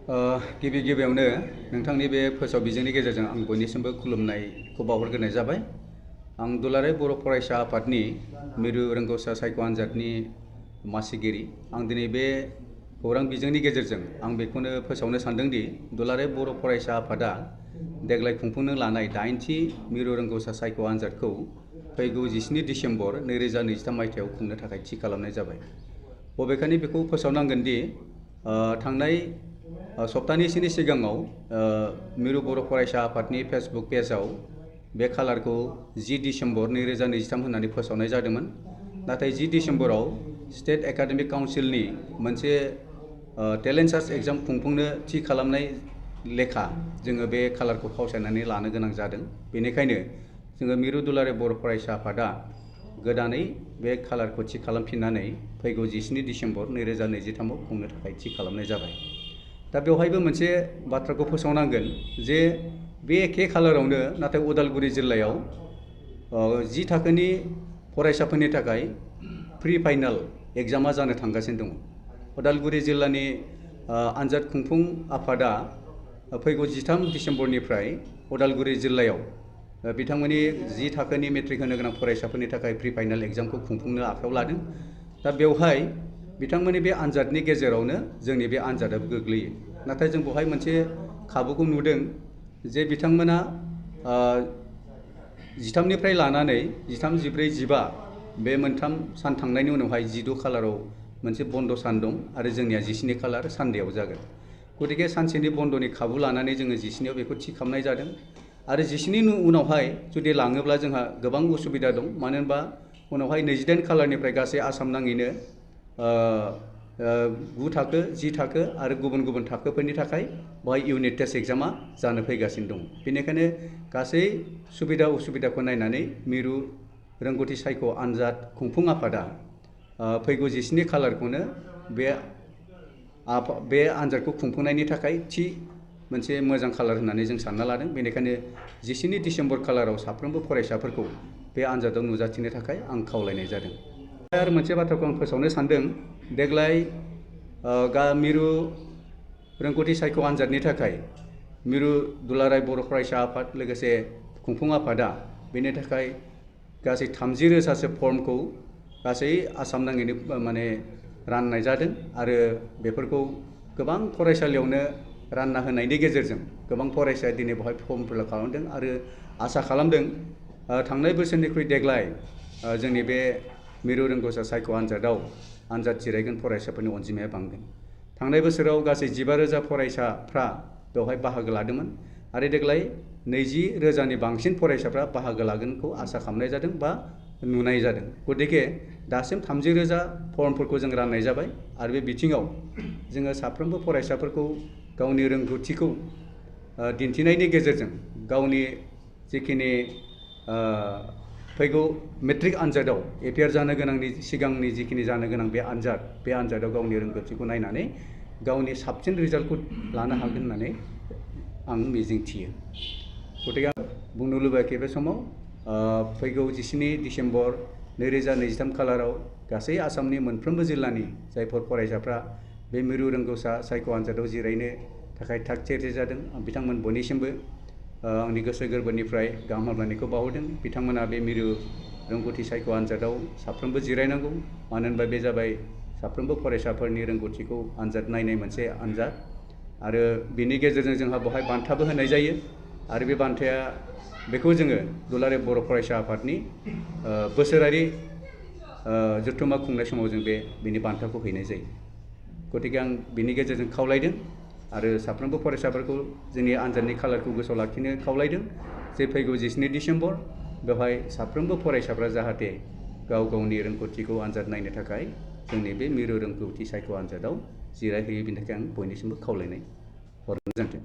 गिबि गिबियावनो नोंथांनि बे फोसाव बिजोंनि गेजेरजों आं बयनिसिमबो खुलुमनायखौ बावहरग्रोनाय जाबाय। आं दुलाराय बर' फरायसा आफादनि मिरु रोंगौसा सायख' आनजादनि मासिगिरि। आं दिनै बे खौरां बिजोंनि गेजेरजों आं बेखौनो फोसावनो सानदोंदि दुलाराय बर' फरायसा आफादा देग्लाय खुंफुंनो लानाय 8थि मिरु रोंगौसा सायख' आनजादखौ फैगौ 17 डिसेम्बर 2023 मायथाइयाव खुंनो थाखाय थि खालामनाय जाबाय। बबेखानि बेखौ फोसावनांगोन दि थांनाय सप्तानैसोनि सिगाङाव मिरु बर' फरायसा आफादनि फेसबुक पेजाव बे खालारखौ 10 डिसेम्बर 2023 होननानै फोसावनाय जादोंमोन। नाथाय 10 डिसेम्बराव स्टेट एकाडेमिक काउन्सिलनि मोनसे टेलेन्ट सार्च एग्जाम खुंफुंनो थि खालामनाय लेखा जोङो बे खालारखौ फावसायनानै लानो गोनां जादों। बेनिखायनो जोङो मिरु दुलाराय बर' फरायसा आफादा गोदानै बे खालारखौ थि खालामफिननानै फैगौ 17 डिसेम्बर 2023 आव खुंनो थाखाय थि खालामनाय जाबाय। दा बेवहायबो मोनसे बाथ्राखौ फोसावनांगोन जे बे एखे खालारावनो नाथाय उदालगुरि जिल्लायाव 10 थाखोनि फरायसाफोरनि थाखाय प्रि फाइनाल एग्जामा जानो थांगासिनो दङ। उदालगुरि जिल्लानि आनजाद खुंफुं आफादा फैगौ 13 डिसेम्बरनिफ्राय उदालगुरि जिल्लायाव बिथांमोननि 10 थाखोनि मेट्रिक होनो गोनां फरायसाफोरनि थाखाय प्रि फाइनाल एग्जामखौ खुंफुंनो आखायाव लादों। दा बेवहाय बिथांमोननि बे आनजादनि गेजेरावनो जोंनि बे आनजादाबो गोग्लैयो। नाथाय जों बेवहाय मोनसे खाबुखौ नुदों जे बिथांमोना 13निफ्राय लानानै 13, 14, 15 बे मोनथाम सान थांनायनि उनावहाय 16 खालाराव मोनसे बन्द' सान दं आरो जोंनिया 17 खालार सानडेआव जागोन। गतिके सानसेनि बन्द'नि खाबु लानानै जोङो 17आव बेखौ थि खालामनाय जादों। आरो 17नि उनावहाय जुदि लाङोब्ला जोंहा गोबां उसुबिदा दं। मानो होनबा उनावहाय 28 खालारनिफ्राय गासै आसाम नाङैनो 9 थाखो, 10 थाखो आरो गुबुन गुबुन थाखोफोरनि थाखाय बेवहाय इउनिट टेस्ट एग्जामा जानो फैगासिनो दं। बेनिखायनो गासै सुबिदा उसुबिदाखौ नायनानै मिरु रोंगौथि सायख' आनजाद खुंफुं आफादा फैगौ 17 खालारखौनो बे आनजादखौ खुंफुंनायनि थाखाय थि मोनसे मोजां खालार होननानै जों सानना लादों। बेनिखायनो 17 डिसेम्बर खालाराव साफ्रोमबो फरायसाफोरखौ बे आनजादाव नुजाथिनो थाखाय आं खावलायनाय जादों। आरो मोनसे बाथ्राखौ आं फोसावनो सानदों। देग्लाय मिरु रोंगौथि सायख' आनजादनि थाखाय मिरु दुलाराय बर' फरायसा आफाद लोगोसे खुंफुं आफादा बेनि थाखाय गासै 30,000सो फर्मखौ गासै आसाम नाङैनो राननाय जादों आरो बेफोरखौ गोबां फरायसालियावनो रानना होनायनि गेजेरजों गोबां फरायसाया दिनै बेवहाय फर्म फिलआप खालामदों आरो आसा खालामदों थांनाय बोसोरनिख्रुइ देग्लाय जोंनि बे मिरु रोंगौसा सायख' आनजादाव आनजाद जिरायगोन फरायसाफोरनि अनजिमाया बांगोन। थांनाय बोसोराव गासै 15,000 फरायसाफ्रा बेवहाय बाहागो लादोंमोन आरो देग्लाय 20,000नि बांसिन फरायसाफ्रा बाहागो लागोनखौ आसा खालामनाय जादों बा नुनाय जादों। गतिके दासिम 30,000 फर्मफोरखौ जों राननाय जाबाय आरो बे बिथिङाव जोङो साफ्रोमबो फरायसाफोरखौ गावनि रोंगौथिखौ दिन्थिनायनि गेजेरजों गावनि जिखिनि फैगौ मेट्रिक आनजादाव एपियार जानो गोनांनि सिगांनि जिखिनि जानो गोनां बे आनजादाव गावनि रोंगौथिखौ नायनानै गावनि साबसिन रिजाल्टखौ लानो हागोन होननानै आं मिजिंथियो। गतिके आं बुंनो लुबैयाखै बे समाव फैगौ 17 डिसेम्बर 2023 खालाराव गासै आसामनि मोनफ्रोमबो जिल्लानि जायफोर फरायसाफ्रा बे मिरु रोंगौसा सायख' आनजादाव जिरायनो थाखाय थाग थियारि जादों आं बिथांमोन बयनिसिमबो आंनि गोसो गोरबोनिफ्राय गाहाम हामलायनायखौ बावहरदों। बिथांमोना बे मिरु रोंगौथि सायख' आनजादाव साफ्रोमबो जिरायनांगौ। मानो होनबा बे जाबाय साफ्रोमबो फरायसाफोरनि रोंगौथिखौ आनजाद नायनाय मोनसे आनजाद आरो बिनि गेजेरजों जोंहा बेवहाय बान्थाबो होनाय जायो आरो बे बान्थाया बेखौ जोङो दुलाराय बर' फरायसा आफादनि बोसोरारि जथुम्मा खुंनाय समाव जों बिनि बान्थाखौ हैनाय जायो। गतिके आं बिनि गेजेरजों खावलायदों आरो साफ्रोमबो फरायसाफोरखौ जोंनि आनजादनि खालारखौ गोसोआव लाखिनो खावलायदों जे फैगौ 17 डिसेम्बर बेवहाय साफ्रोमबो फरायसाफ्रा जाहाथे गाव गावनि रोंगौथिखौ आनजाद नायनो थाखाय जोंनि बे मिरु रोंगौथि सायख' आनजादाव जिरायहैयो। बेनि थाखाय आं बयनिसिमबो खावलायनाय हरनाय जादों।